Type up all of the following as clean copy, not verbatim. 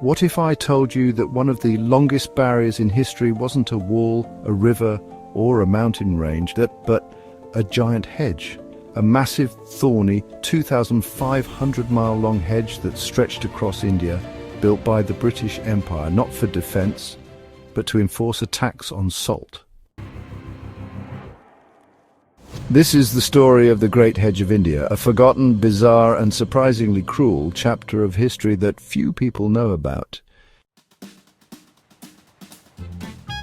What if I told you that one of the longest barriers in history wasn't a wall, a river, or a mountain range, but a giant hedge? A massive, thorny, 2,500-mile-long hedge that stretched across India, built by the British Empire, not for defense, but to enforce a tax on salt. This is the story of the Great Hedge of India, a forgotten, bizarre, and surprisingly cruel chapter of history that few people know about.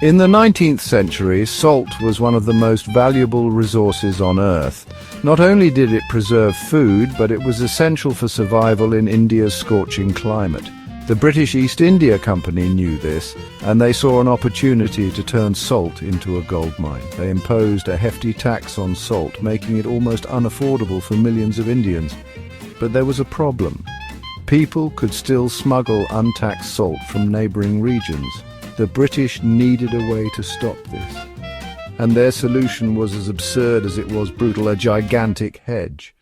In the 19th century, salt was one of the most valuable resources on Earth. Not only did it preserve food, but it was essential for survival in India's scorching climate. The British East India Company knew this, and they saw an opportunity to turn salt into a gold mine. They imposed a hefty tax on salt, making it almost unaffordable for millions of Indians. But there was a problem. People could still smuggle untaxed salt from neighboring regions. The British needed a way to stop this. And their solution was as absurd as it was brutal: a gigantic hedge.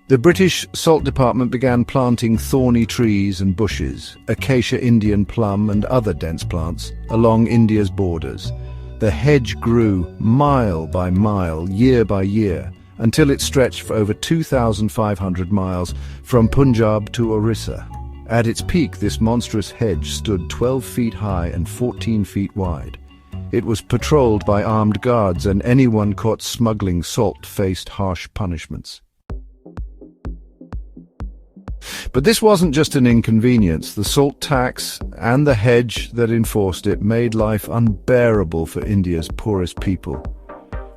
The British Salt Department began planting thorny trees and bushes, acacia Indian plum and other dense plants, along India's borders. The hedge grew mile by mile, year by year, until it stretched for over 2,500 miles from Punjab to Orissa. At its peak, this monstrous hedge stood 12 feet high and 14 feet wide. It was patrolled by armed guards, and anyone caught smuggling salt faced harsh punishments. But this wasn't just an inconvenience. The salt tax and the hedge that enforced it made life unbearable for India's poorest people.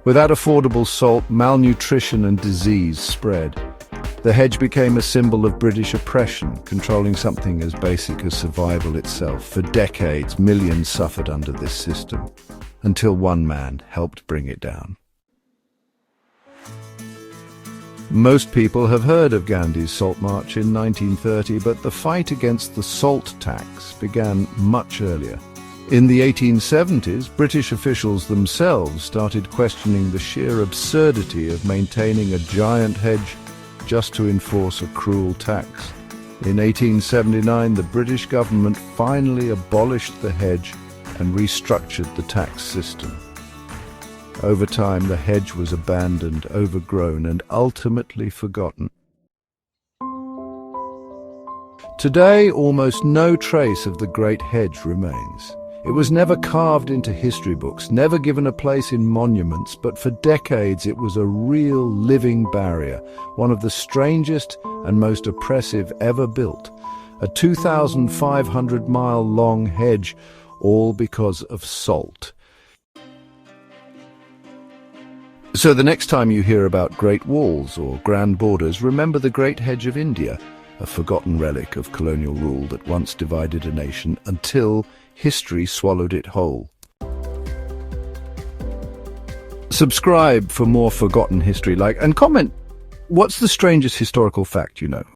Without affordable salt, malnutrition and disease spread. The hedge became a symbol of British oppression, controlling something as basic as survival itself. For decades, millions suffered under this system, until one man helped bring it down. Most people have heard of Gandhi's Salt March in 1930, but the fight against the salt tax began much earlier. In the 1870s, British officials themselves started questioning the sheer absurdity of maintaining a giant hedge just to enforce a cruel tax. In 1879, the British government finally abolished the hedge and restructured the tax system. Over time, the hedge was abandoned, overgrown, and ultimately forgotten. Today, almost no trace of the Great Hedge remains. It was never carved into history books, never given a place in monuments, but for decades it was a real living barrier, one of the strangest and most oppressive ever built. A 2,500-mile-long hedge, all because of salt. So the next time you hear about great walls or grand borders, remember the Great Hedge of India, a forgotten relic of colonial rule that once divided a nation until history swallowed it whole. Subscribe for more forgotten history, and comment, what's the strangest historical fact you know?